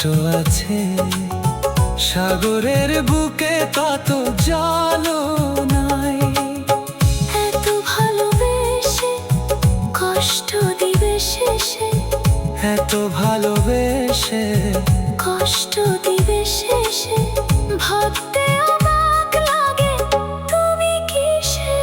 আছে, সাগরের বুকে তত জলও নাই। এত ভালোবেসে কষ্ট দিবে শেষে, এত ভালোবেসে কষ্ট দিবে শেষে, ভাবতে অবাক লাগে তুমি কিসে।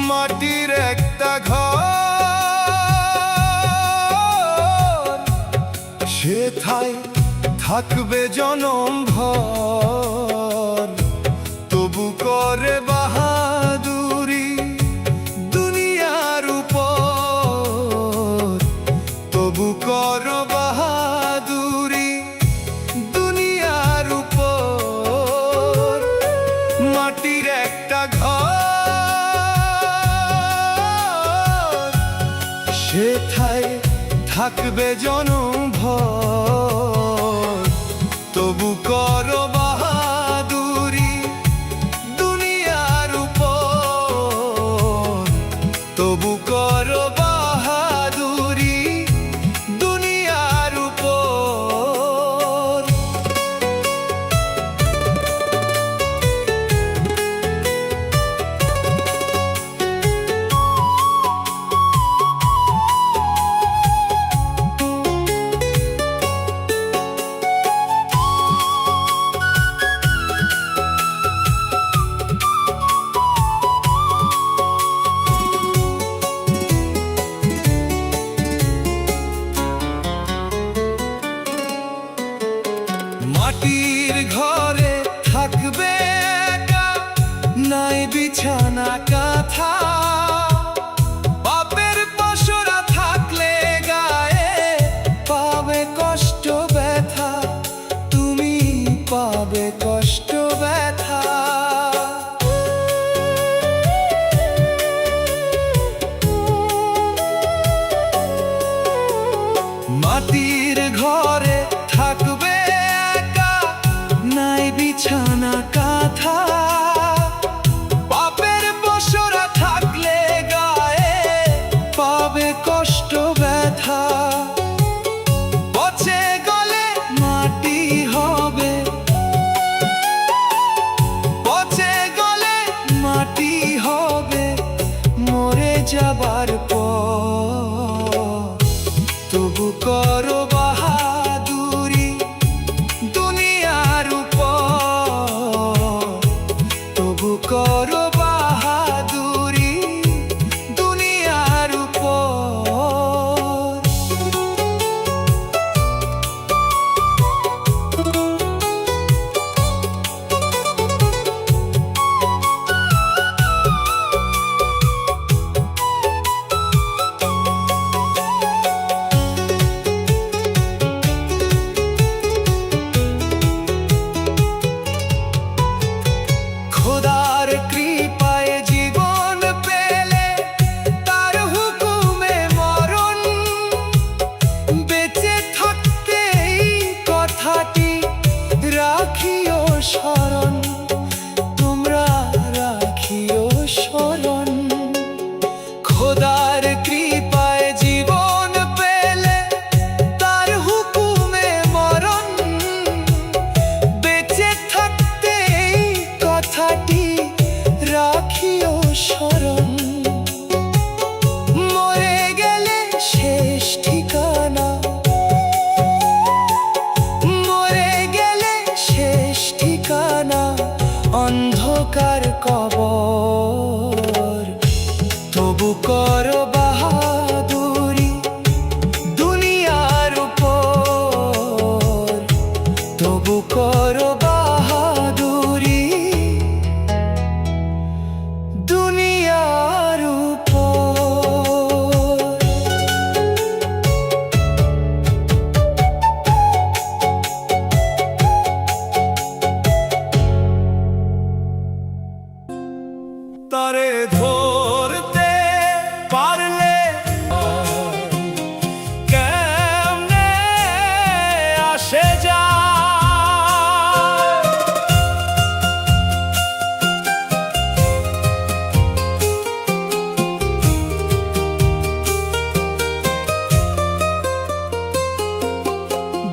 মাটির একটা ঘর, সেথায় থাকবে জনম ভর। তবু করে বাহাদুরি দুনিয়ার উপর, তবু কর বাহাদুরি দুনিয়ার উপর। মাটির একটা ঘর, সেথায় থাকবে জনম ভর। তবু কর বাহাদুরি দুনিয়ার উপর, তবু কর বাহাদুরি দুনিয়ার উপর। মাটির ঘরে থাকবে একা, নাই বিছানা কাঁথা। বাপের পশুরা থাকলে গায়ে পাবে কষ্ট ব্যথা, তুমি পাবে কষ্ট ব্যথা। মাটির ঘরে থাকবে একা, নাই বিছানা কাঁথা। বাপের পশুরা থাকলে গায়ে পাবে কষ্ট ব্যথা। পচে গলে মাটি হবে, পচে গলে মাটি হবে মরে যাবার পর। তবু করো বাহাদুরি দুনিয়ার উপর, তবু করো বাহাদুরি দুনিয়ার উপর। খোদার কৃপা পর তবু করো বাহাদুরি দুনিয়ার উপর, তবু করো বাহাদুরি দুনিয়ার উপর। তারে ধরতে পারলে কেমনে আসে যায়,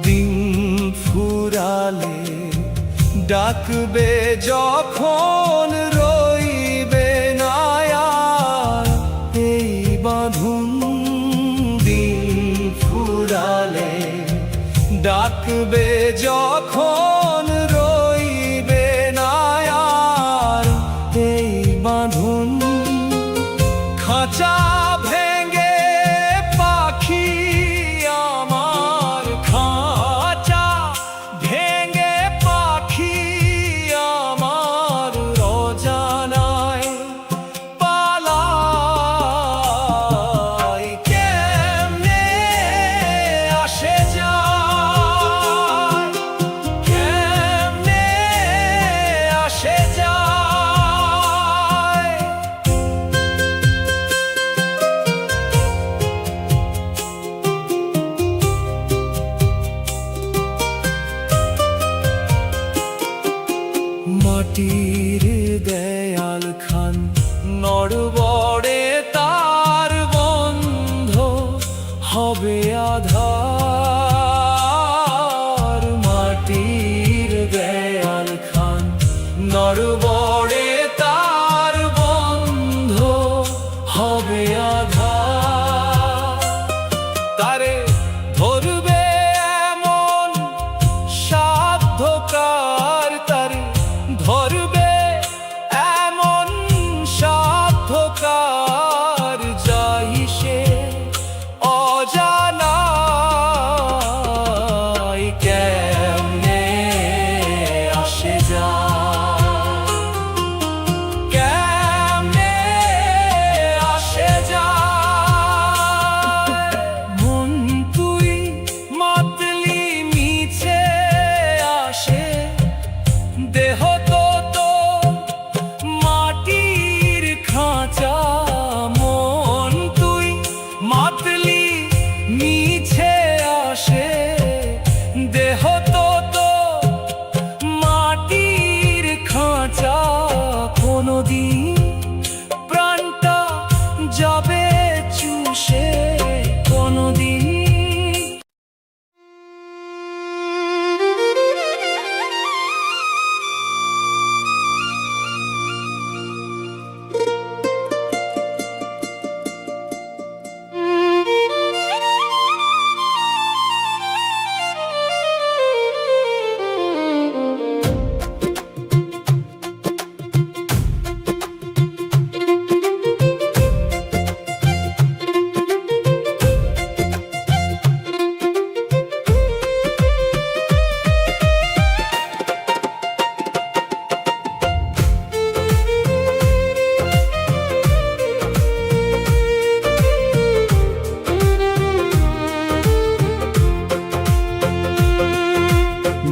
দিন ফুরালে ডাকবে যখন রইবে না আর এই বাঁধন, দিন ফুরালে ডাকবে যখন রইবে না আর এই বাঁধন। খাঁচা ভেঙে পাখি আমার, খাঁচা ভেঙে পাখি আমার অজানায় পালায়, কেমনে আসে যায়, কেমনে আসে যায়। মাটির দেয়াল খান নড়বড়ে তার বন্ধ হবে আধার, মাটির দেয়াল খান নড়বড়ে তার বন্ধ হবে আধার। তারে ধরবে এমন সাধ্যকার, তারে ধরবে এমন সাধ্যকার, যাই সে অজানায় কেমনে আসে যায়, কেমনে আসে যায়। মন তুই মাতলি মিছে আসে, দেহ তো তোর মাটির খাঁচা, মন তুই মাতলি মিছে আসে, দেহ তো তোর মাটির খাঁচা। কোনদিন প্রাণটা যাবে চুষে, কোনদিন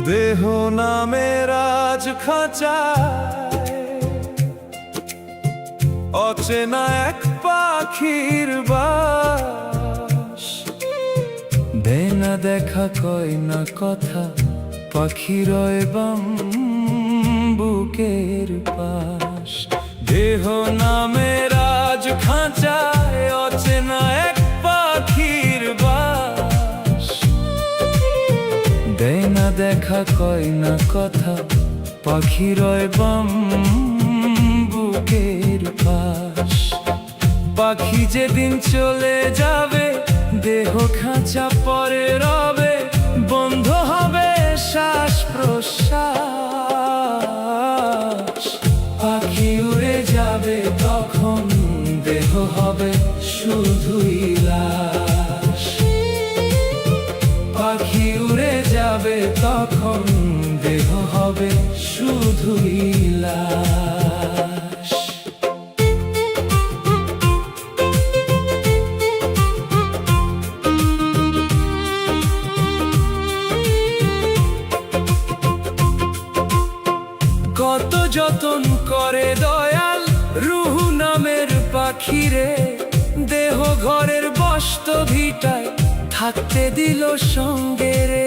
দেহ নামে রাজ খাঁচায় অচেনা এক পাখির বাস, দেয় না দেখা কয় না কথা, পাখি রয় বুকের পাশ। দেহ নামে রাজ খাঁচায় অচেনা এক পাখির বাস, দেয় না দেখা কয় না কথা, পাখি রয় বুকের পাশ। পাখি যেদিন চলে যাবে দেহ খাঁচা পরে রবে, বন্ধ হবে শ্বাস প্রশ্বাস। পাখি উড়ে শুধুই লাশ। কত যতন করে দয়াল রুহু নামের পাখিরে, দেহ ঘরের বস্ত ভিটায় থাকতে দিল সঙ্গে রে।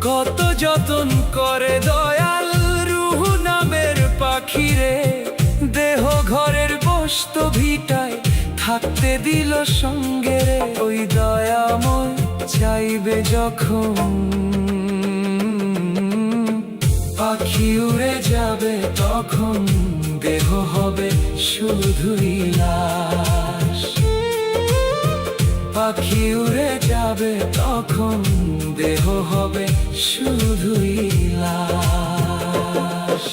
কত যতন করে দয়াল রুহু নামের পাখিরে, দেহ ঘরের বস্ত ভিটায় থাকতে দিল সঙ্গে রে। ওই দয়াময় চাইবে যখন পাখি উড়ে যাবে, তখন দেহ হবে শুধুই লাশ। পাখি উড়ে যাবে তখন দেহ হবে শুধুই লাশ।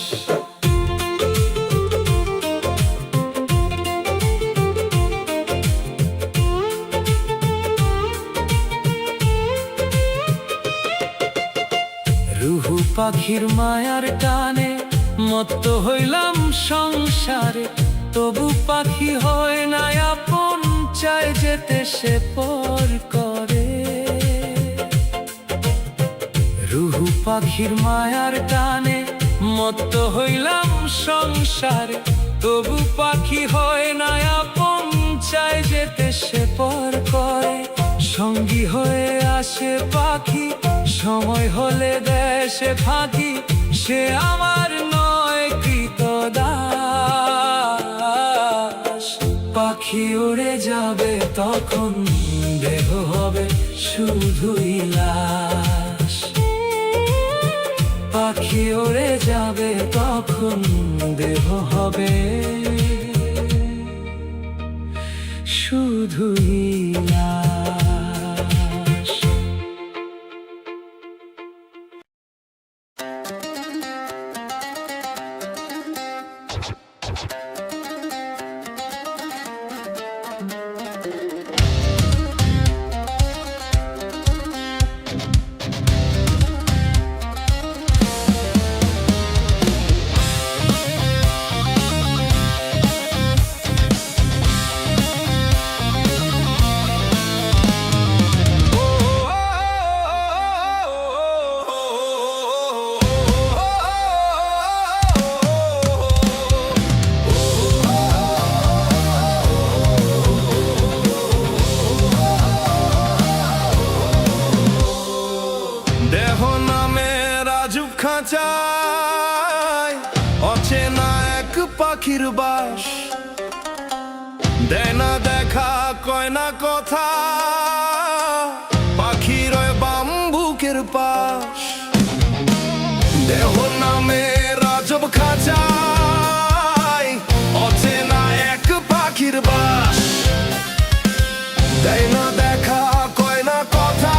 রুহু পাখির মায়ার টানে মত্ত হইলাম সংসারে, তবু পাখি হয় না আপন, চায় যেতে সে পর করে। রুহু পাখির মায়ার টানে মত্ত হইলাম সংসারে, তবু পাখি হয় না আপন, চায় যেতে সে পর করে। সঙ্গী হয়ে আসে পাখি, সময় হলে দেশে ফাঁকি, সে আমার নয় কৃতদাস। পাখি উড়ে যাবে তখন দেহ হবে শুধুই লাশ। পাখি উড়ে যাবে তখন দেহ হবে শুধুই লাশ। খাঁচায় অচেনা এক পাখির বাস, দেয় না দেখা কয় না কথা, পাখির ওই বাম্বুকের পাশ। দেহ নামে রাজব খাঁচায় অচেনা এক পাখির বাস, দেয় না দেখা কয় না কথা,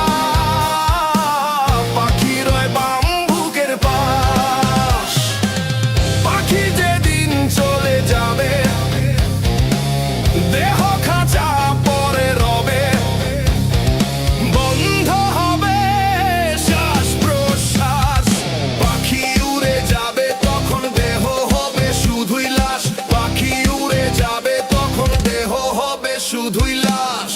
শুধুই লাশ।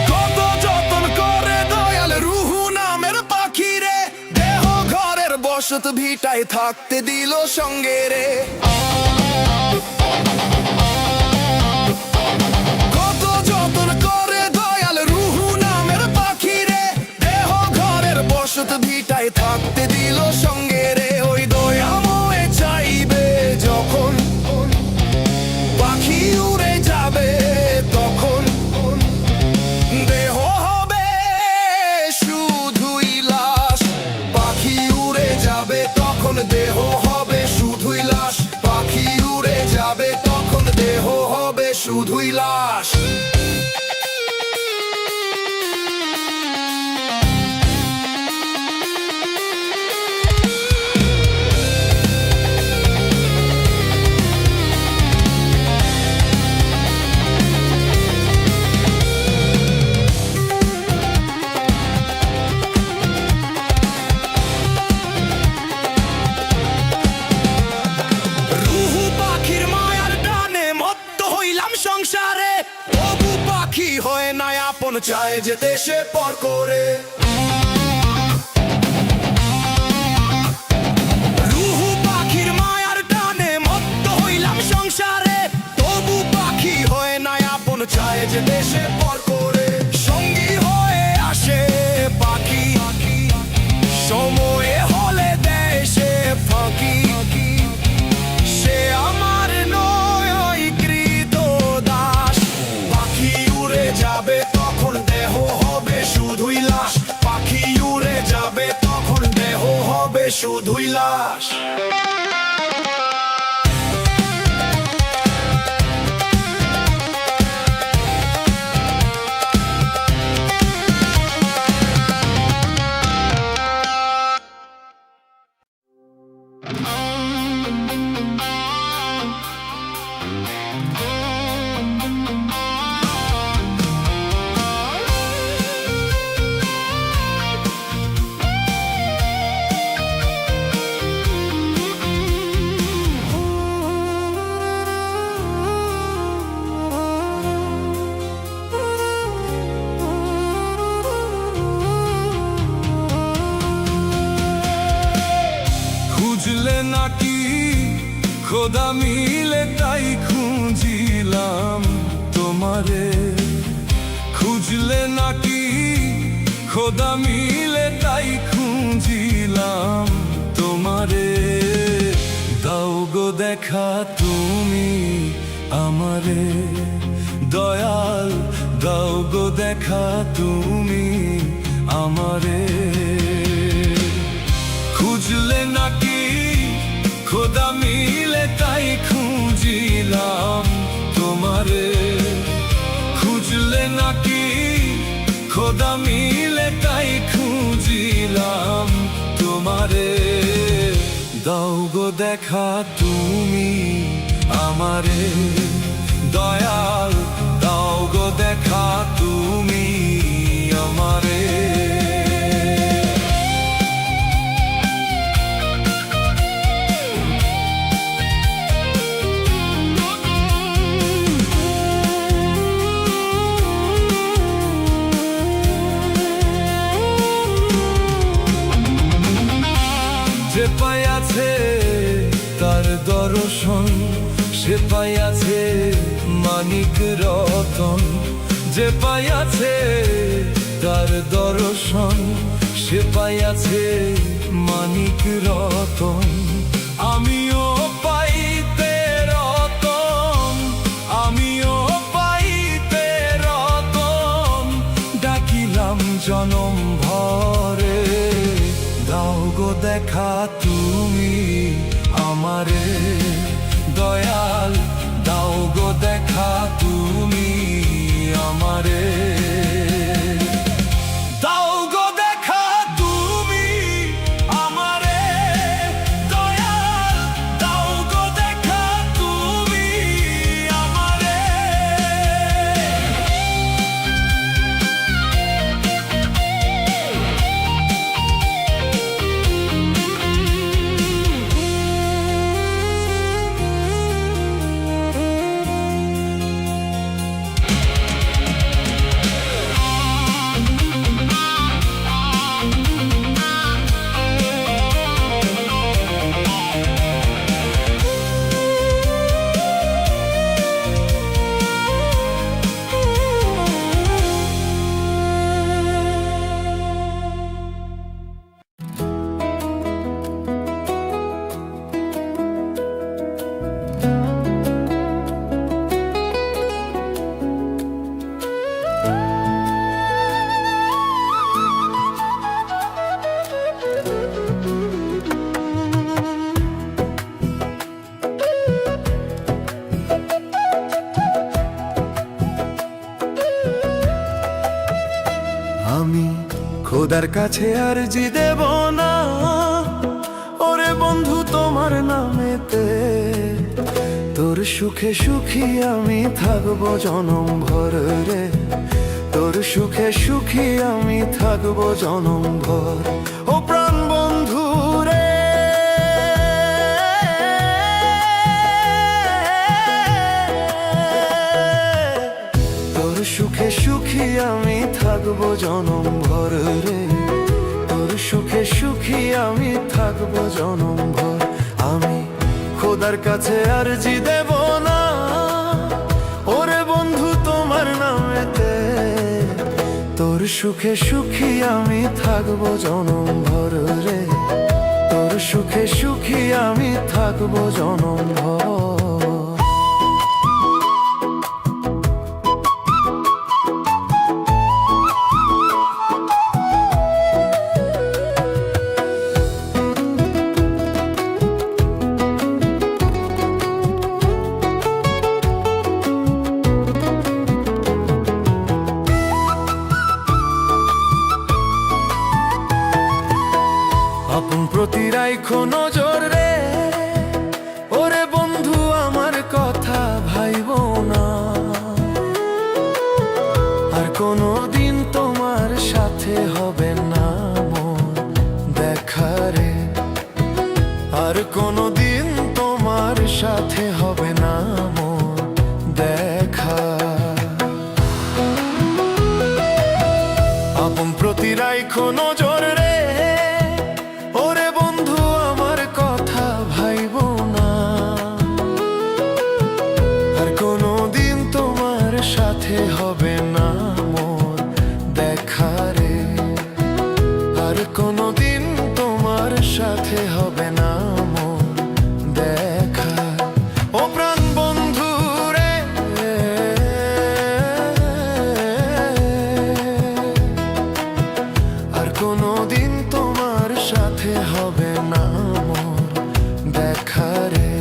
কত যতন করে দয়াল রুহু নামের পাখিরে, দেহ ঘরের বসত ভিটায় থাকতে দিল সঙ্গে রে। ভিটায় থাকতে দিল সঙ্গে রে। ওই দয়াময় চাইবে যখন পাখি উড়ে যাবে, তখন দেহ হবে শুধুই লাশ। পাখি উড়ে যাবে তখন দেহ হবে শুধুই লাশ। পাখি উড়ে যাবে তখন দেহ হবে শুধুই লাশ। চায় যে দেশে পর করে। রুহু পাখির মায়ার টানে মত্ত হইলাম সংসারে, তবু পাখি হয়ে নাই আপন চায় যে দেশে পর করে। সঙ্গী হয়ে আসে পাখি, সময়ে হলে দেশে ফাঁকি। সে আমার নয় কৃত দাস, পাখি উড়ে যাবে তখন দেহ হবে শুধুই লাশ। পাখি উড়ে যাবে তখন দেহ হবে শুধুই লাশ। খুঁজলে নাকি খোদা মিলে তাই খুঁজিলাম তোমারে। খুঁজলে নাকি খোদা মিলে তাই খুঁজিলাম তোমারে। দাও গো দেখা তুমি আমারে, দয়াল দাও গো দেখা তুমি আমারে। খুঁজলে নাকি খোদা মিলে তাই খুঁজিলাম তোমারে। খুঁজলে নাকি খোদা মিলে তাই খুঁজিলাম তোমারে। দাও গো দেখা তুমি আমারে, দয়াল দাও গো দেখা তুমি আমারে। যে পাইয়াছে তার দর্শন, সে পাইয়াছে মানিক রতন। যে পাইয়াছে তার দর্শন, সে পাইয়াছে মানিক রতন। আমিও পাইতে রতন, আমিও পাইতে রতন, ডাকিলাম জনম ভরে। দাও গো দেখা তুমি আমারে, দয়াল দাও গো দেখা তুমি আমারে। দাও গো দেখা তুমি আমারে, দয়াল দাও গো দেখা তুমি আমারে। আমি খোদার কাছে আরজি দেব না, ওরে বন্ধু তোমার নামেতে। তোর সুখে সুখী আমি থাকবো জনম ভর রে, তোর সুখে সুখী আমি থাকবো জনম ভর। ও প্রাণ বন্ধু রে, তোর সুখে সুখী আমি জনম ভর রে, তোর সুখে সুখী আমি থাকবো জনম ভর। আমি খোদার কাছে আরজি দেব না, ওরে বন্ধু তোমার নামেতে, তোর সুখে সুখী আমি থাকবো জনম ভর রে, তোর সুখে সুখী আমি থাকবো জনম ভর। আপন প্রতি রাইখো নজর রে, ওরে বন্ধু আমার কথা ভাইবো না, আর কোনো দিন তোমার সাথে হবে না মোর দেখা রে, আর কোনো দিন তোমার সাথে হবে না মোর দেখা। আপন প্রতি রাইখো নজর রে, ওরে বন্ধু আমার কথা ভাইবো না, আর কোনো দিন তোমার সাথে হবে না মোর দেখা রে, আর কোনো দিন তোমার সাথে হবে না মোর দেখা। ও প্রাণ বন্ধু রে, আর কোনো দিন তোমার সাথে হবে না মোর দেখা রে,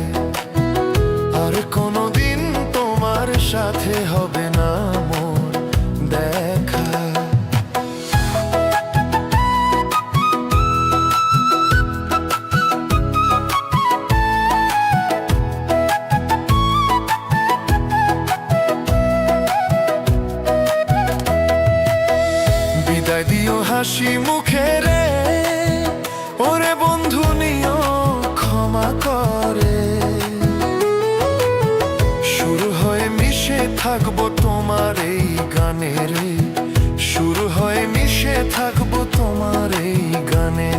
আর কোনো দিন তোমার সাথে হবে না মোর দেখা। বিদায় দিও হাসি মুখে রে, ওরে বন্ধু নিও ক্ষমা করে, শুরু হয়ে মিশে থাকবো তোমার এই গানে রে, শুরু হয়ে মিশে থাকবো তোমার এই গানে।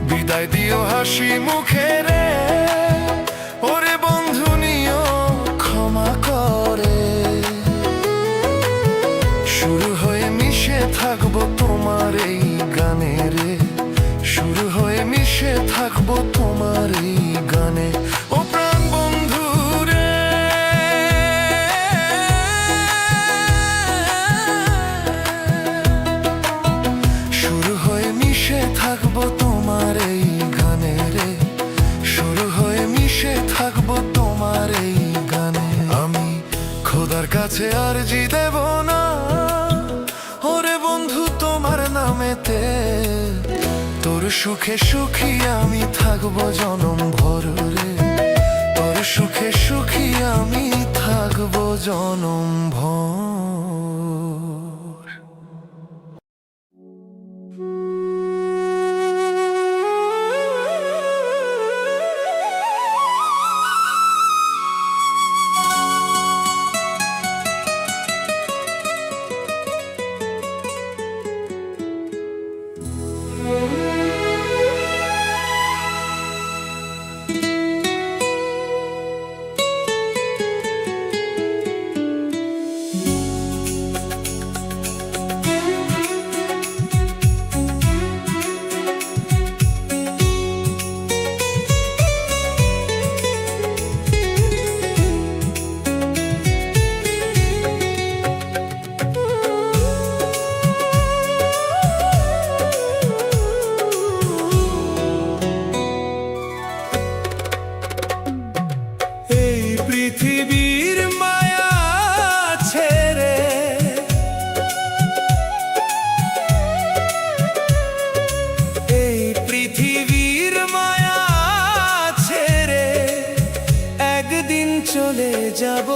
বিদায় দিও হাসি মুখে রে, ওরে বন্ধু নিও ক্ষমা করে, শুরু হয়ে মিশে থাকবো তোমার এই গানে রে, শুরু হয়ে মিশে থাকবো তোমার এই গানে। ও প্রাণ বন্ধু রে, শুরু হয়ে মিশে থাকবো তোমার এই গানে রে, শুরু হয়ে মিশে থাকবো তোমার এই গানে। আমি খোদার কাছে আরজি দেব না, ওরে বন্ধু তোমার নামেতে, তোর সুখে সুখী আমি থাকবো জনম ভর রে, তোর সুখে সুখী আমি থাকবো জনম ভর। পৃথিবীর মায়া ছেড়ে এই পৃথিবীর মায়া ছেড়ে একদিন চলে যাব,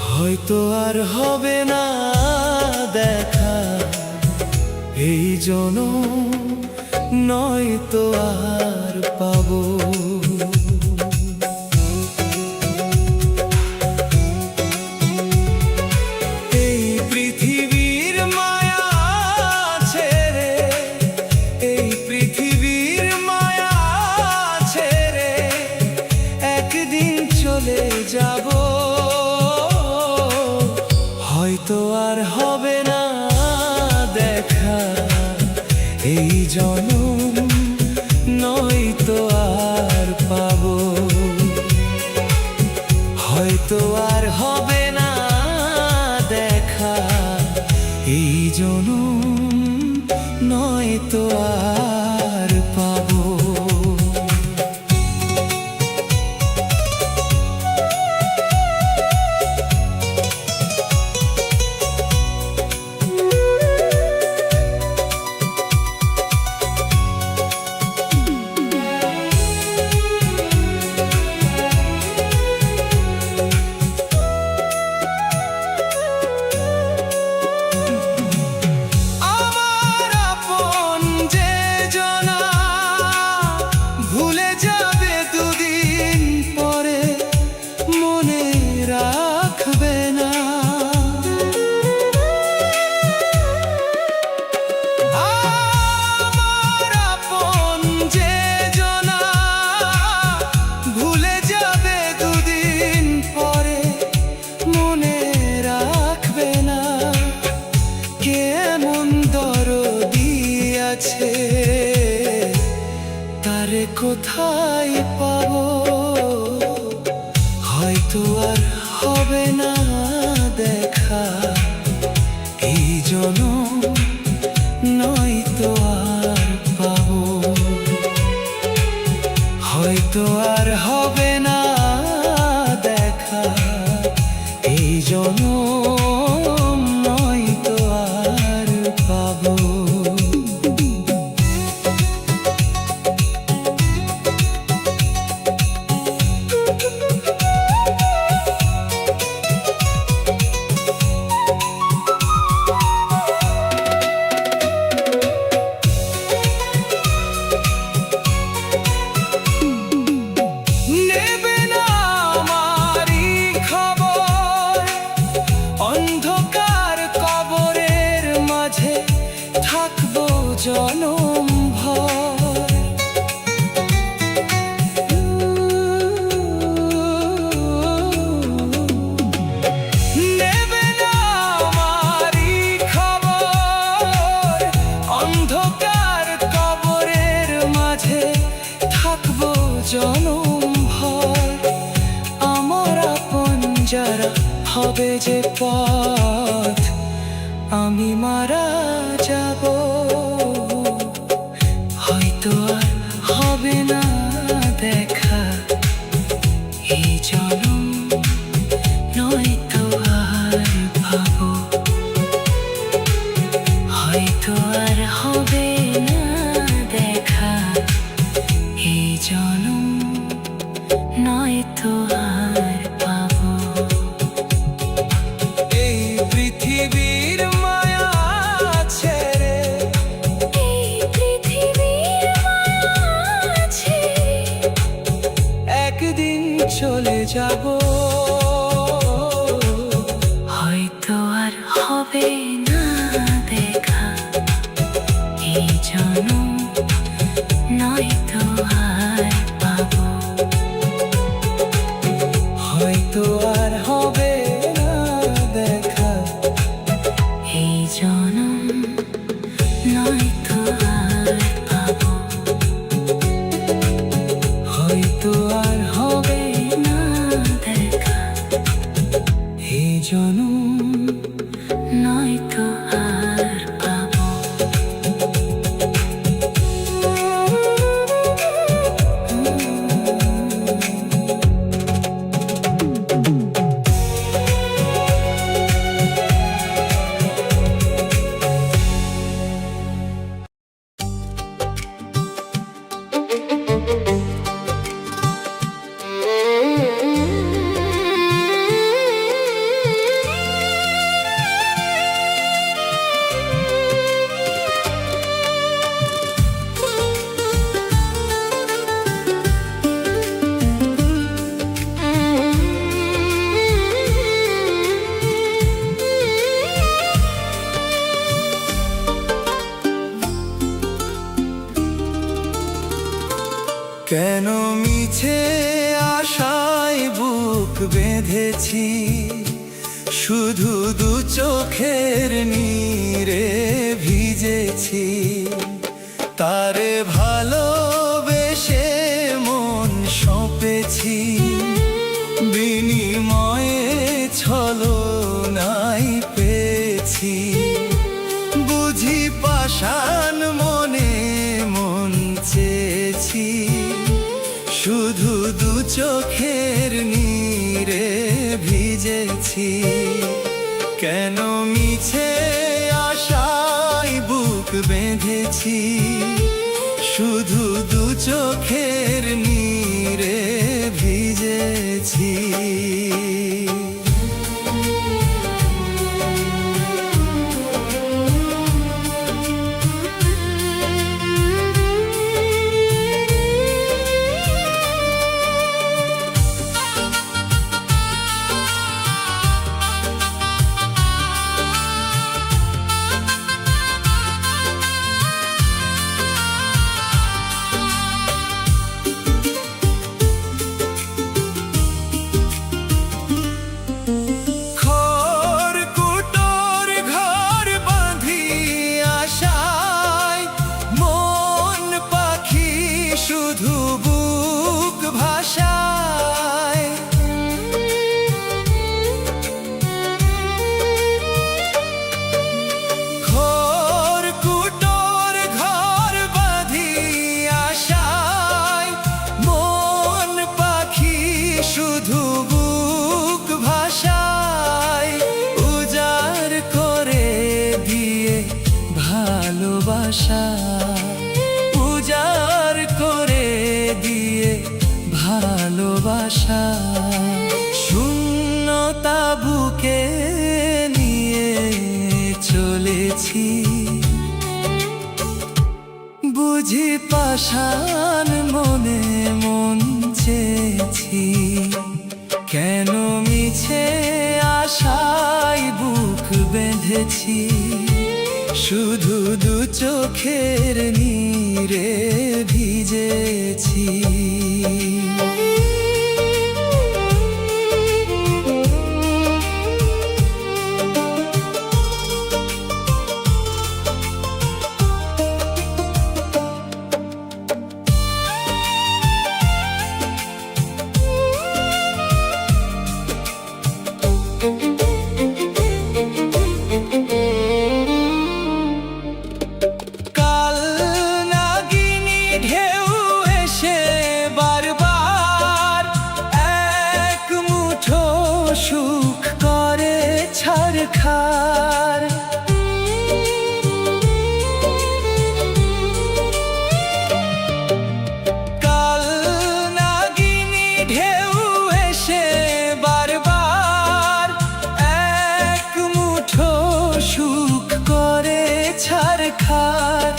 হয়তো আর হবে না দেখা এই জনম, নয়তো আর পাবো। এই জনম নয় তো আর পাবো। আমার আপন যে জনা ভুলে যাবে দুদিন পরে, মনে রাখবে না। আমার আপন যে জনা ভুলে যাবে দুদিন পরে, মনে রাখবে না। কেমন দরদি আছে, তারে কোথায় পাবো? হয়তো আর হবে না দেখা, এই জনম নয়তো আর পাবো। হয়তো আর হবে না দেখা, এই জনম নয়তো আর পাবো। নেবে না আমারই খবর, অন্ধকার কবরের মাঝে থাকবো জনম ভর। নেবে না আমারই খবর, অন্ধকার কবরের মাঝে থাকবো জনম ভর। আমার আপন যারা হবে যে পথ, আমি মারা যাব। হয়তো আর হবে না দেখা, এই জনম নয়তো আর পাবো। হয়তো আর হবে না দেখা, এই জনম নয়তো আর পাবো। এই পৃথিবীর মায়া ছেড়ে, এই পৃথিবীর মায়া ছেড়ে একদিন চলে যাব। হয়তো আর হবে না দেখা, এই জনম নয়তো আর পাবো। হয়তো আর হবে না দেখা, এই জনম নয়তো আর পাবো। হয়তো আর হবে না দেখা, এই জনম নয়তো আর পাবো। কেন মিছে আশায় বুক বেঁধেছি, শুধু দু চোখের নীরে ভিজেছি। তারে ভালোবেসে মন সঁপেছি, বিনিময়ে ছলনাই পেয়েছি। শুধু দু চোখের নীরে ভিজেছি। খড়কুটোর ঘর বাঁধি আশায়, মন পাখি শুধু বুক ভাষায়। খড়কুটোর ঘর বাঁধি আশায়, মন পাখি শুধু বুক ভাষায়। উজাড় করে দিয়ে ভালোবাসা, উজাড় করে দিয়ে ভালোবাসা। শূন্যতা বুকে নিয়ে চলেছি, বুঝি পাষাণ মনে মন চেয়েছি। কেন মিছে আশায় বুক বেঁধেছি, শুধু দু চোখের নীরে ভিজেছি। কাল নাগিনী ঢেউ এসে বারবার এক মুঠো সুখ করে ছারখার। কাল নাগিনী ঢেউ এসে বারবার এক মুঠো সুখ করে ছারখার।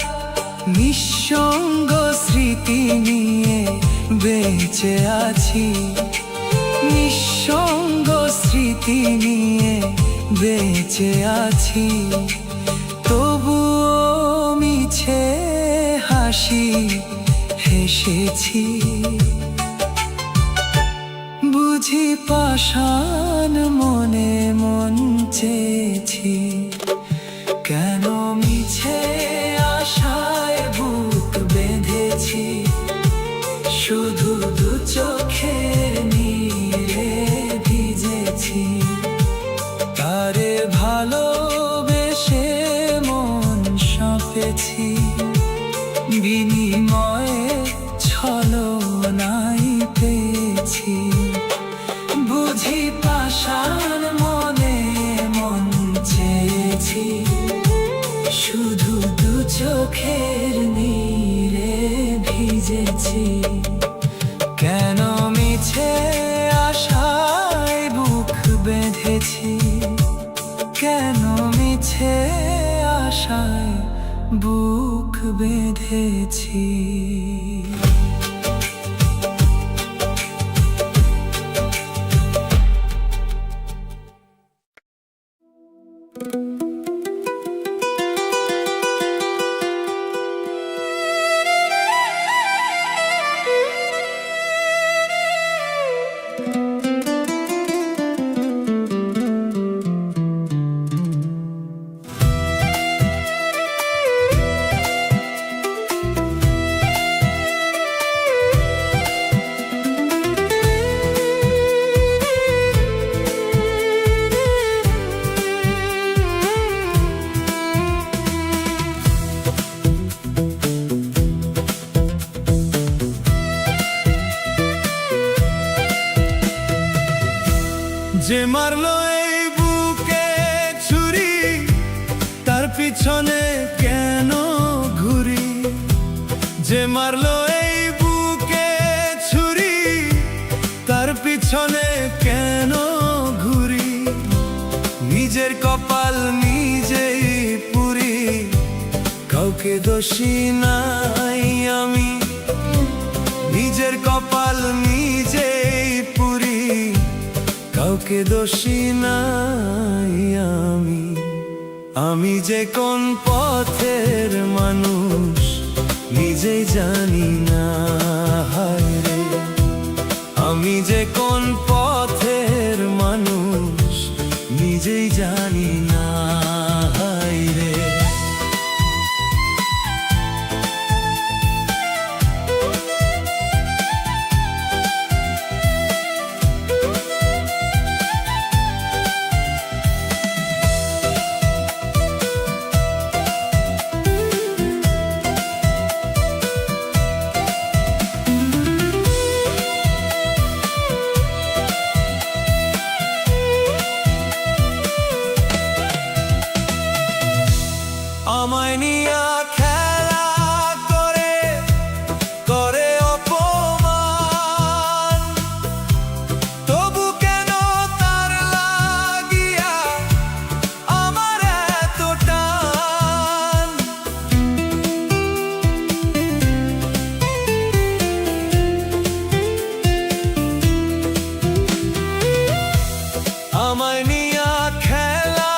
নিঃসঙ্গ স্মৃতি নিয়ে বেঁচে আছি, নিঃসঙ্গ স্মৃতি নিয়ে বেঁচে আছি। তবুও মিছে হাসি হেসেছি, বুঝি পাষাণ মনে মন চেয়েছি। কেন মিছে আশায় বুক বেঁধেছি, শুধু দু চোখের নীরে ভিজেছি। তারে ভালোবেসে মন সঁপেছি, বিনিময়ে ছলনাই পেয়েছি। বুঝি পাষাণ মনে মন চেয়েছি, শুধু দু চোখের নীরে ভিজেছি। কেন মিছে আশায় বুক বেঁধেছি, কেন মিছে আশায় বুক বেঁধেছি। যে মারলো এই বুকে ছুরি, তার পিছনে কেন ঘুরি? যে কাউকে দোষী নাই আমি, নিজের কপাল নিজেই পুরি। কাউকে দোষী নাই আমি, আমি যে কোন পথের মানুষ নিজেই জানি না। হায় রে, আমি যে কোন পথের মানুষ নিজেই জানি না। হায় রে, আমায় নিয়া খেলা করে করে অপমান, তবু কেন তার লাগিয়া আমার এত টান। আমায় নিয়া খেলা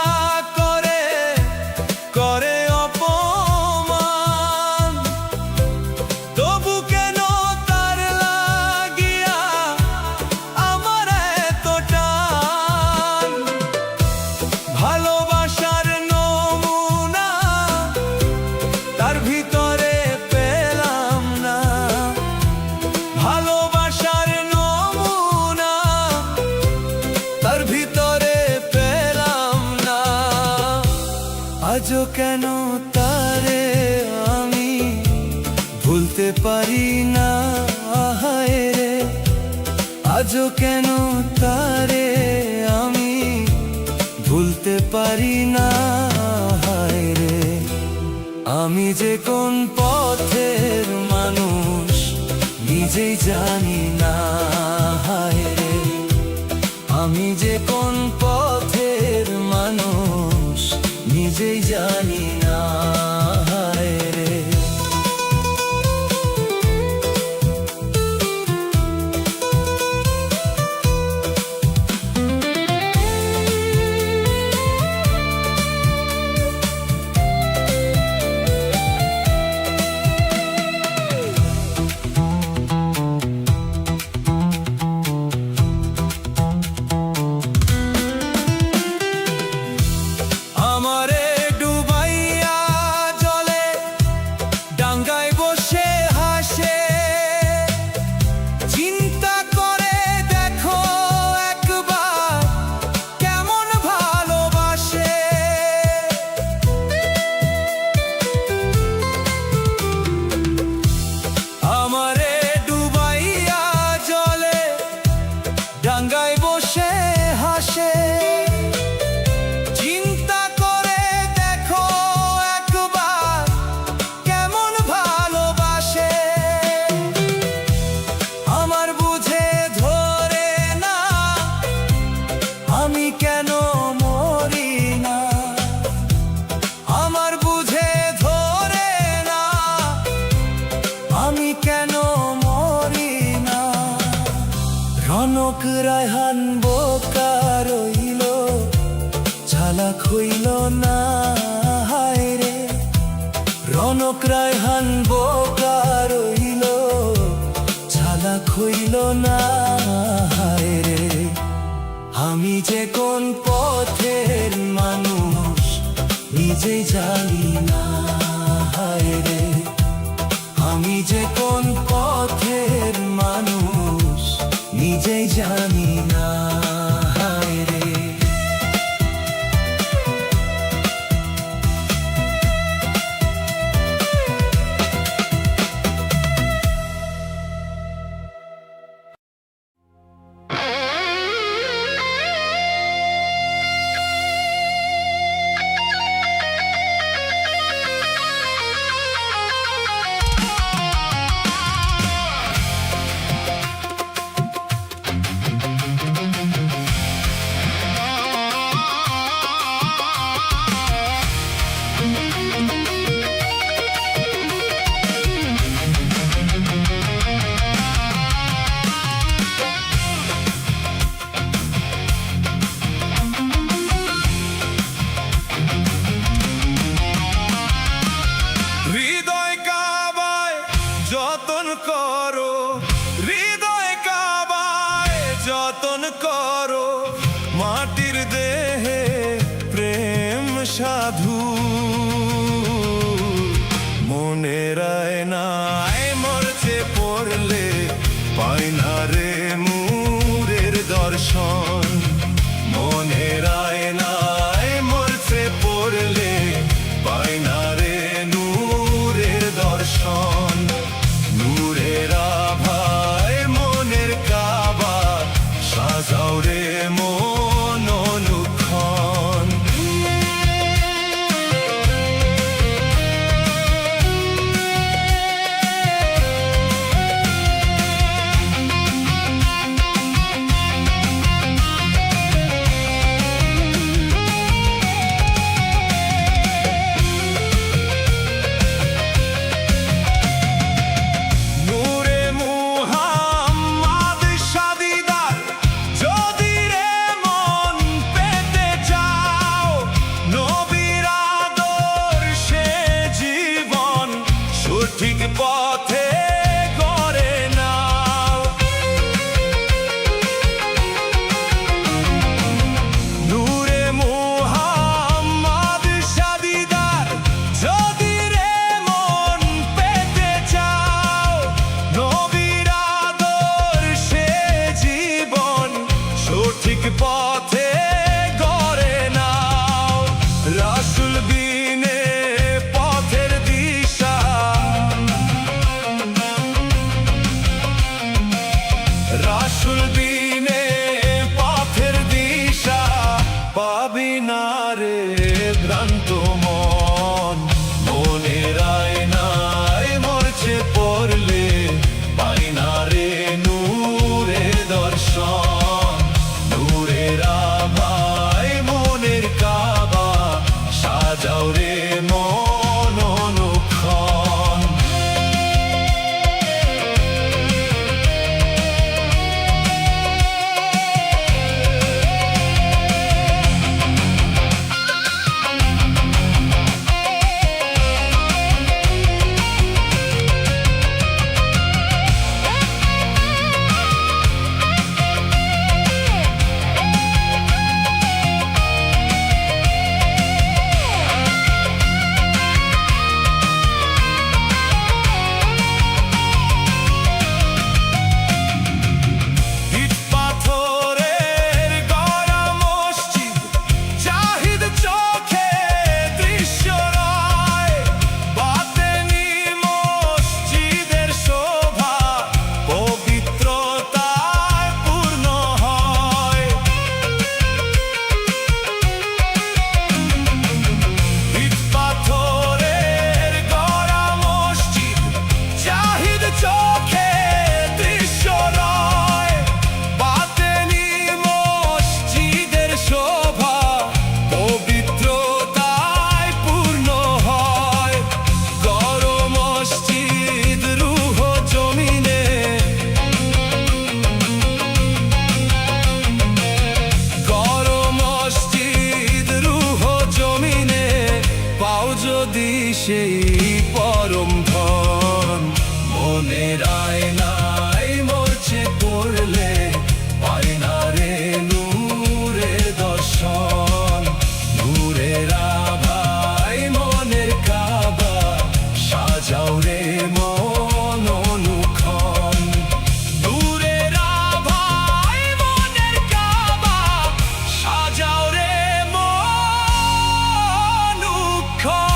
করে করে অপমান, তবু কেন তার লাগিয়া আমার এত টান। ভালোবাসার নমুনা তার ভিতরে পেলাম না, ভালোবাসার নমুনা তার ভিতরে পেলাম না। আজও কেন তারে আমি ভুলতে পারি না। হায় রে, আজও কেন তারে আমি ভুলতে পারি না। হায় রে, আমি যে কোন পথের মানুষ নিজেই জানি না। হায় রে, আমি যে কোন পথের মানুষ নিজেই জানি না। হায় রে, আমারে ডুবাইয়া জলে ডাঙ্গায় বসে হাসে। চিন্তা করে দেখো একবার কেমন ভালোবাসে। আমারে ডুবাইয়া জলে ডাঙ্গায় বসে হাসে। চিন্তা করে দেখো একবার কেমন ভালোবাসে। আমার বুঝে ধরে না আমি কেন মরি না। আমার বুঝে ধরে না আমি কেন মরি না। রনক রায়হান বোকা রইল, চালাক হইল না। হায় রে, রনক রায়হান বোকা রইল, চালাক হইল না। হায় রে, আমি যে কোন পথের মানুষ নিজেই জানি না। হায় রে, আমি যে কোন পথের মানুষ নিজেই জানি না। হায় রে, শুধু মনের আয়নায় মরচে পড়লে পাই না রে নূরের দর্শন। মনের আয়নায় মরচে পড়লে পাই না রে নূরের দর্শন। নূরের আভায় মনের কাবা সাজাও রে মন অনুক্ষণ। নূরে মুহাম্মদ শাদিদার যদি রে মন পেতে চাও, নবীর আদর্শে জীবন সঠিক পথে গড়ে নাও। নূরে মুহাম্মদ শাদিদার যদি রে মন পেতে চাও, নবীর আদর্শে জীবন সঠিক পথে গড়ে নাও। রাসূল বিনে পথের দিশা, রাসূল বিনে পথের দিশা পাবি না রে ভ্রান্ত মন। মনের আয়নায় মরচে পড়লে পাই না রে নূরের দর্শন। নূরের আভায় মনের কাবা সাজাও রে মন অনুক্ষণ। ইট পাথরের গড়া মসজিদ, জাহিদ চোখে দৃশ্য রয়। বাতেনি মসজিদের শোভা পবিত্রতায় পূর্ণ হয়। ইট পাথরের গড়া মসজিদ, জাহিদ চোখে দৃশ্য রয়। বাতেনি মসজিদের শোভা পবিত্রতায় পূর্ণ হয়। গড় মসজিদ রূহ জমিনে, গড় মসজিদ রূহ জমিনে পাও যদি সেই পরম ধন। মনের আয়নায় মরচে পড়লে পাই না রে নূরের দর্শন। নূরের আভায় মনের কাবা সাজাও রে মন অনুক্ষণ। নূরের আভায় মনের কাবা সাজাও রে মন অনুক্ষণ।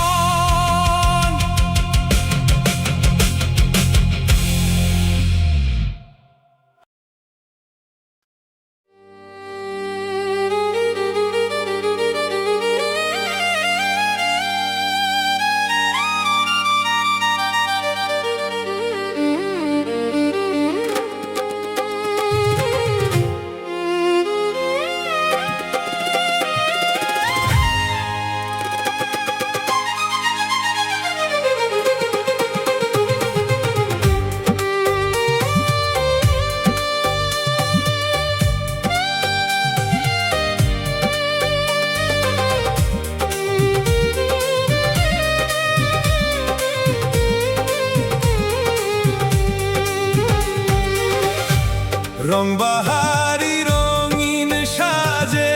রংবাহারি রঙিন সাজে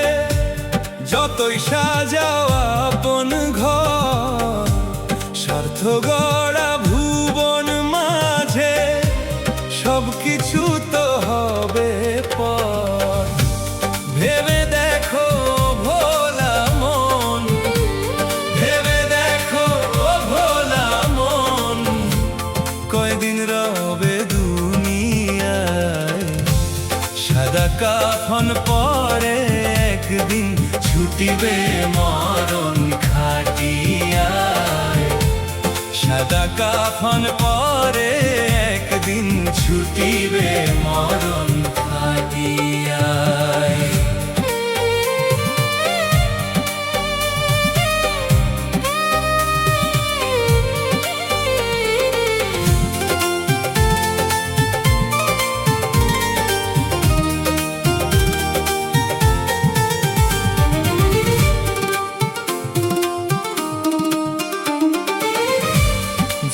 যতই সাজাও আপন ঘর, কাফন পরে একদিন ছুটিবে মরণ খাটিয়ায় সাদা কাফন পরে একদিন ছুটিবে মরণ খাটিয়ায়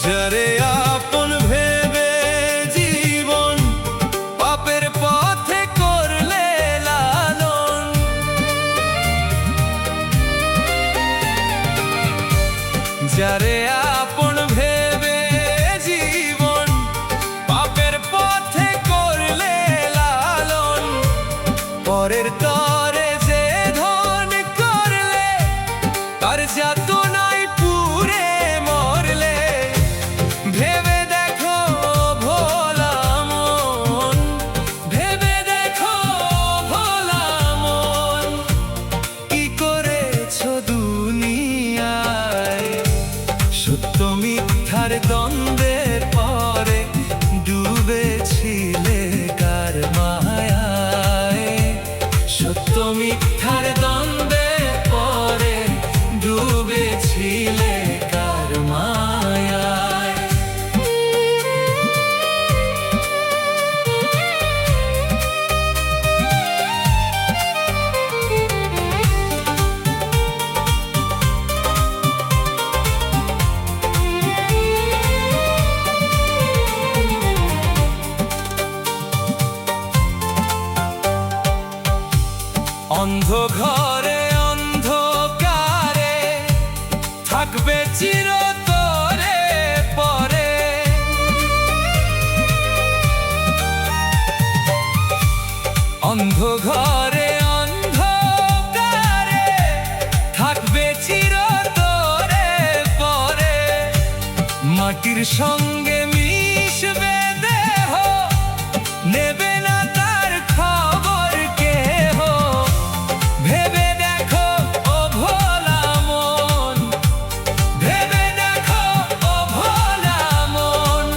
যারে আপন ভেবে জীবন পাপের পথে করলে লালন যারে আপন ভেবে জীবন পাপের পথে করলে লালন পরের তরে যে ধন করলে তার যাতনায় পুরে মরলে ভেবে দেখো ভোলা মন ভেবে দেখো ভোলা মন কি করেছো দুনিয়ায় সত্য মিথ্যার দ্বন্দ্বের পরে ডুবেছিলে কার মায়ায় সত্য মিথ্যার দ্বন্দ্বের পরে ডুবেছিলে কার মায়ায় অন্ধ ঘরে অন্ধকারে থাকবে চিরতরে পরে অন্ধ ঘরে অন্ধকারে থাকবে চিরতরে পরে মাটির সঙ্গে মিশবে দেহ নেবে না তার খবর কেহ ভেবে দেখো ও ভোলা মন ভেবে দেখো ও ভোলা মন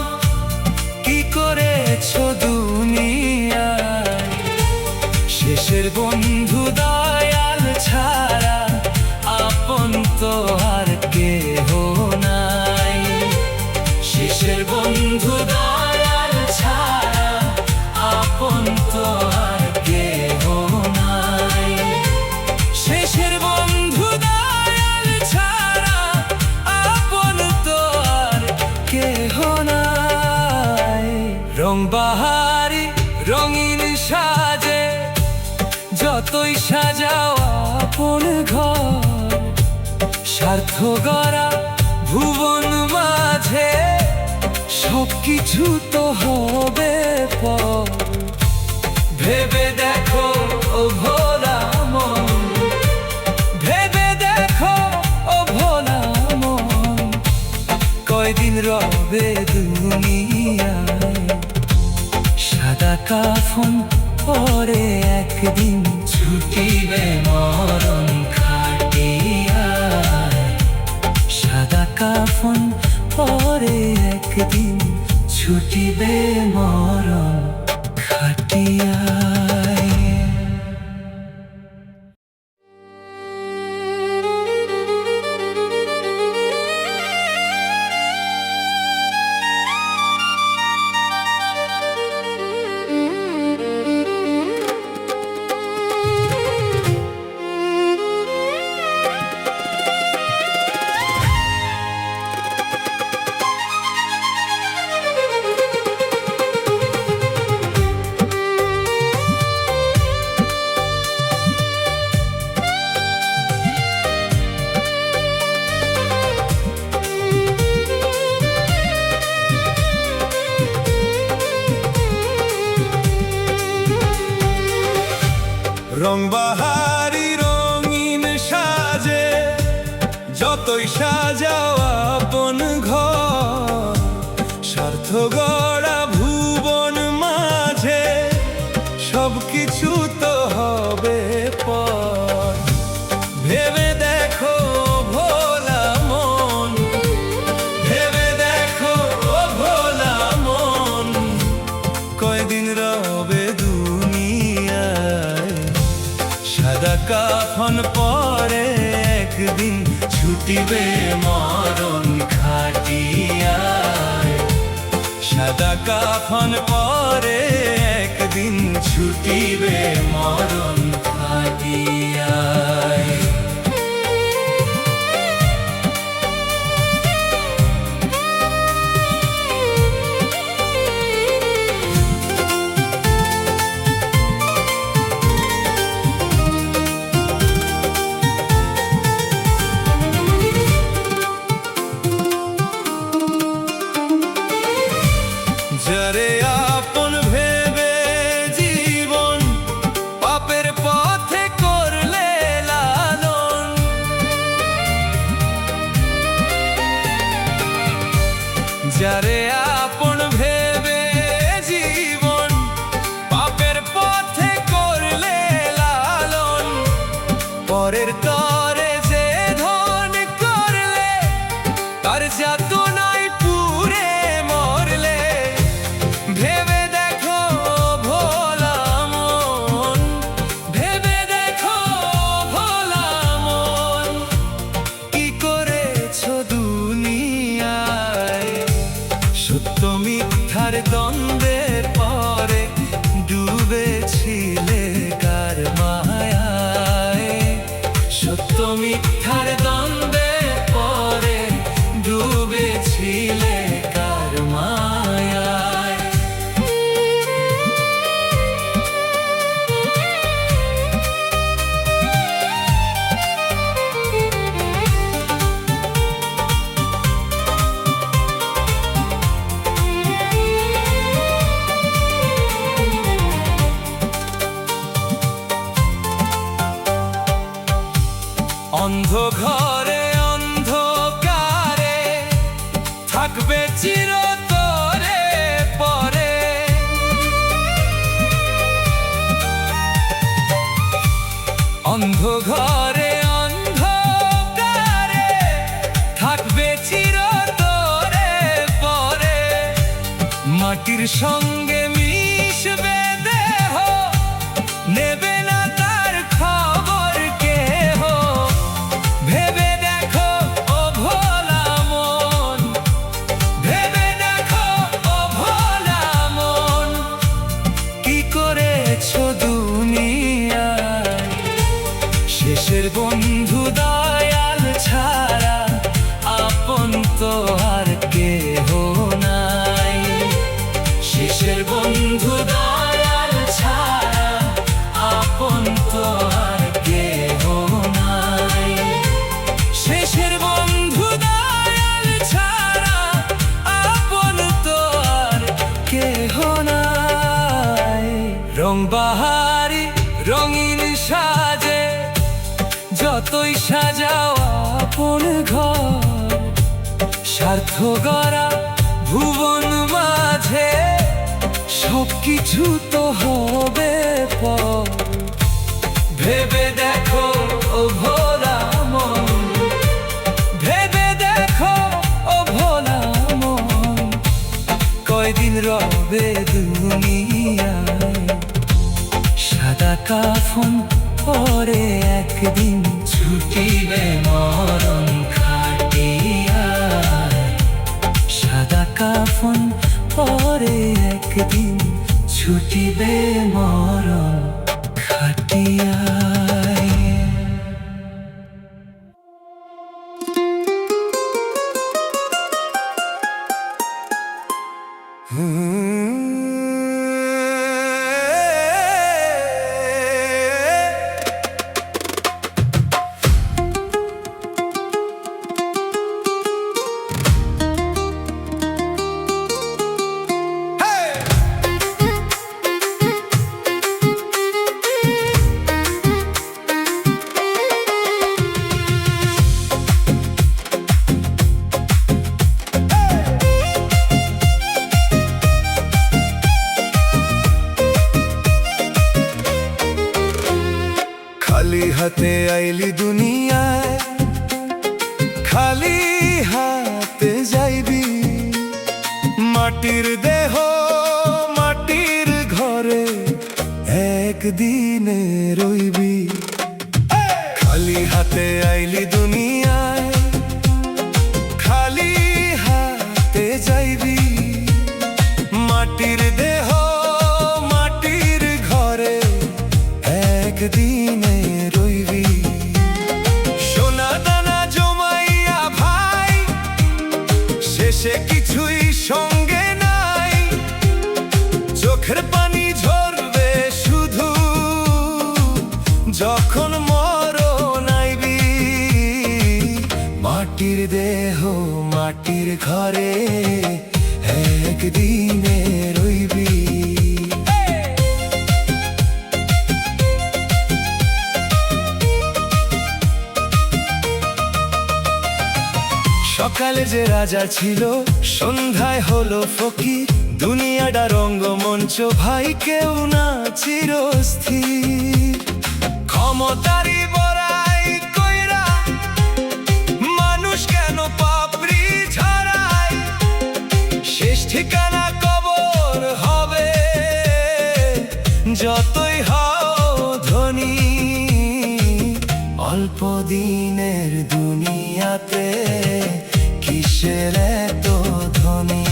কি করেছো দুনিয়ায় শেষের বন্ধু দয়াল ছাড়া আপন তো আর কেহ নাই শেষের বন্ধু দয়াল ছাড়া আপন তো আর কেহ নাই শেষের বন্ধু দয়াল ছাড়া আপন তো আর কেহ নাই রং বাহারি রঙিন সাজে যতই সাজাও আপন ঘর স্বার্থ গড়া ভুবন মাঝে সবকিছু তো হবে পর ভেবে দেখো ও ভোলা মন ভেবে দেখো ও ভোলা মন কয়দিন রবে দুনিয়ায় সাদা কাফন পরে একদিন ছুটিবে মরণ খাটিয়ায় সাদা কাফন পরে একদিন ছুটিবে মরণ খাটিয়ায় রং বাহারি রঙিন সাজে যতই সাজাও আপন ঘর স্বার্থ গড়া ভুবন মাঝে সবকিছু কাফন পরে একদিন ছুটিবে মরণ খাটিয়ায়, সাদা কাফন পরে একদিন ছুটিবে মরণ খাটিয়ায়। যারে আপন ভেবে জীবন পাপের পথে করলে লালন, যারে আপন ভেবে জীবন পাপের পথে করলে লালন, পরের তরে যে ধন করলে তার যাতনায় পুরে মরলে, ভেবে দেখো ভোলা মন, ভেবে দেখো ভোলা মন, কি করেছো দুনিয়ায়। সত্য মিথ্যার দ্বন্দ্বের পরে ডুবেছিলে কার মায়ায়, সত্য মিথ্যার দ্বন্দ্বের পরে ডুবেছিলে কার মায়ায়। অন্ধ ঘরে অন্ধকারে থাকবে চিরতরে পরে, অন্ধ ঘরে অন্ধকারে থাকবে চিরতরে পরে, মাটির সঙ্গে মিশবে দেহ, নেবে না তার খবর কেহ। ভেবে দেখো ও ভোলা মন, ভেবে দেখো ও ভোলা মন, কি করেছো দুনিয়ায়। শেষের বন্ধু দয়াল ছাড়া আপন তো আর কেহ নাই, শেষের বন্ধু দয়াল ছাড়া আপন তো আর কেহ নাই, শেষের বন্ধু দয়াল ছাড়া আপন তো আর কেহ নাই। রং বাহারি রঙিন সাজে যতই সাজাও আপন ঘর, স্বার্থ গড়া ভুবন মাঝে সবকিছু তো হবে পর। ভেবে দেখো ও ভোলা মন, ভেবে দেখো ও ভোলা মন, কয়দিন রবে দুনিয়ায়। সাদা কাফন পরে একদিন ছুটিবে মরণ খাটিয়ায়, সাদা কাফন পরে একদিন ছুটিবে মরণ খাটিয়ায়। খালি হাতে আইলি দুনিয়ায়, খালি হাতে যাইবি। মাটির দেহ মাটির ঘরে একদিনে রইবি। হাতে আইলি দুনিয়ায়, খালি হাতে যাইবি। মাটির দেহ মাটির ঘরে একদিনে রইবি। সোনা দানা জমাইয়া ভাই, শেষে কিছুই সঙ্গে নাই। চোখের পানি ঝরবে শুধু যখন মরণ আইবি। মাটির দেহ মাটির ঘরে একদিনে রইবি। সকালে যে রাজা ছিল, সন্ধ্যায় হলো ফকির। দুনিয়াটা রঙ্গমঞ্চ ভাই, কেউ না চিরস্থির। ক্ষমতারি বড়াই কইরা মানুষ কেন পাপড়ি ঝরায়? শেষ ঠিকানা কবর হবে, যতই হও ধনী। অল্প দিনের দুনিয়াতে কিসের এত ধনী?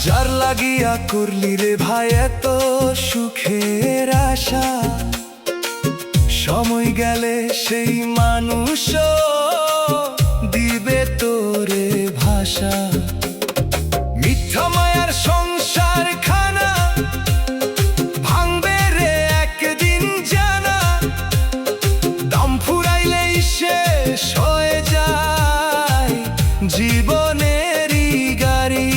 যার লাগিয়া করলি রে ভাই এত সুখের আশা, সময় গেলে সেই মানুষ দিবে তোরে ভাষা। মিথ্যা মায়ার সংসার খানা ভাঙবে রে একদিন জানা। দাম ফুরাইলেই শেষ হয়ে যায় জীবনেরই গাড়ি।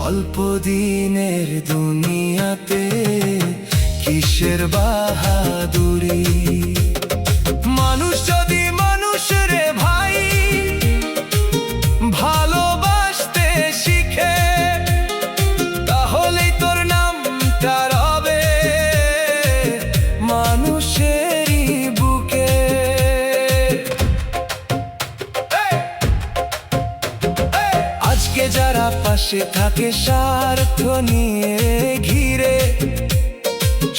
অল্প দিনের দুনিয়াতে কিসের বাহাদুরি? মানুষ যদি মানুষ রে ভাই ভালোবাসতে শিখে, তাহলেই তোর নামটা রবে মানুষেরই বুকে। আজকে যারা পাশে থাকে স্বার্থ নিয়ে ঘিরে,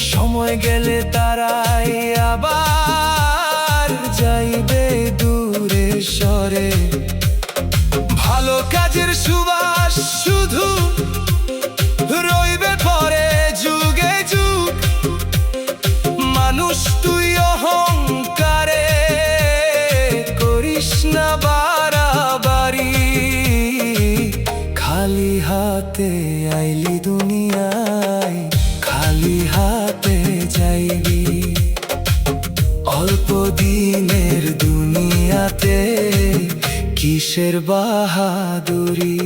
সময় গেলে তারাই আবার যাইবে দূরে সরে। ভালো কাজের সুবাস শুধু রইবে পরে যুগে যুগ। মানুষ তুই অহংকারে করিস না বাড়াবাড়ি। খালি হাতে আইলি দুনিয়ায়, খালি হাতে যাইবি। অল্প দিনের দুনিয়াতে কিসের বাহাদুরি?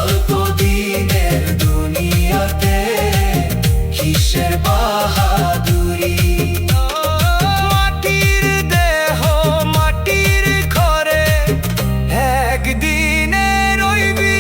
অল্প দিনের দুনিয়াতে কিসের বাহাদুরি? মাটির দেহ মাটির ঘরে একদিনে রইবি।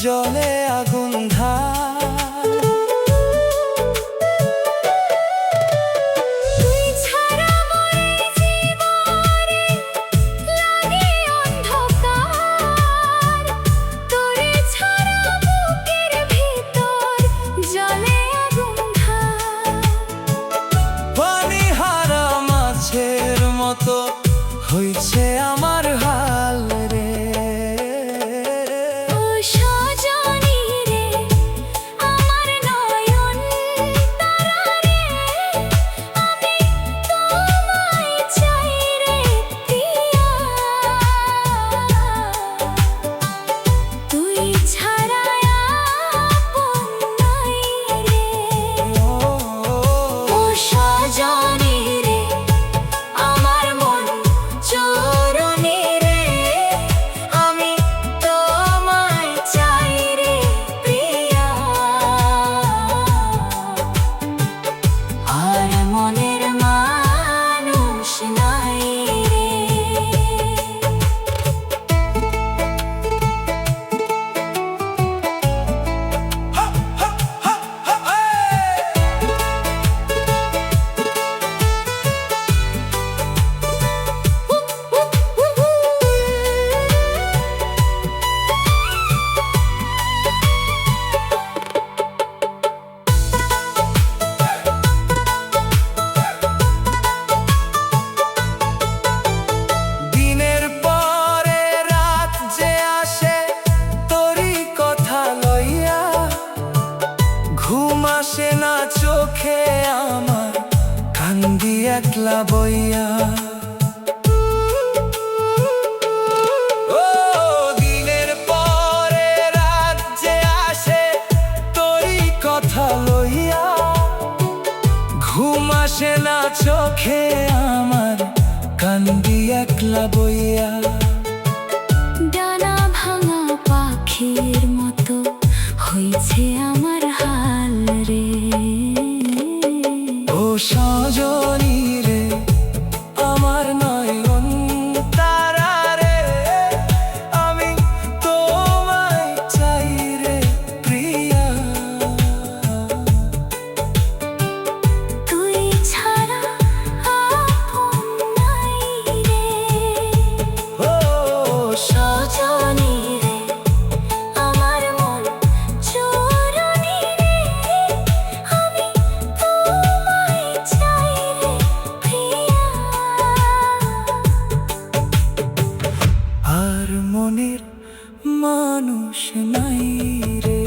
জলে আগুন ধার। তুই ছাড়া মোর জীবনে লাগে অন্ধকার, তোরে ছাড়া বুকের ভিতর জলে আগুন ধার। পানি হারা মাছের মতো হইছে আমার হাল রে। ও সজনী রে আমার নয়ন তারা রে, আমি তোমায় চাই রে প্রিয়া। তুই ছাড়া আপন নাই রে। ও সজনী রে আমার মন চোরনি রে, আমি তোমায় চাই রে প্রিয়া। আর মনের মানুষ নাই রে। দিনের পরে রাত যে আসে তোরই কথা লইয়া, ঘুম আসে না চোখে আমার কান্দি একলা বইয়া। ও দিনের পরে রাত যে আসে তোরই কথা লইয়া, ঘুম আসে না চোখে আমার কান্দি একলা বইয়া। ডানা ভাঙা পাখির মতো হয়েছে আমার হাল রে। ও সজনী রে আমার নয়ন তারা রে, আমি তোমায় চাই রে প্রিয়া। তুই ছাড়া আপন নাই রে। ও সজনী রে আমার মন চোরনি রে, আমি তোমায় চাই রে প্রিয়া। আর মনের মানুষ নাই রে।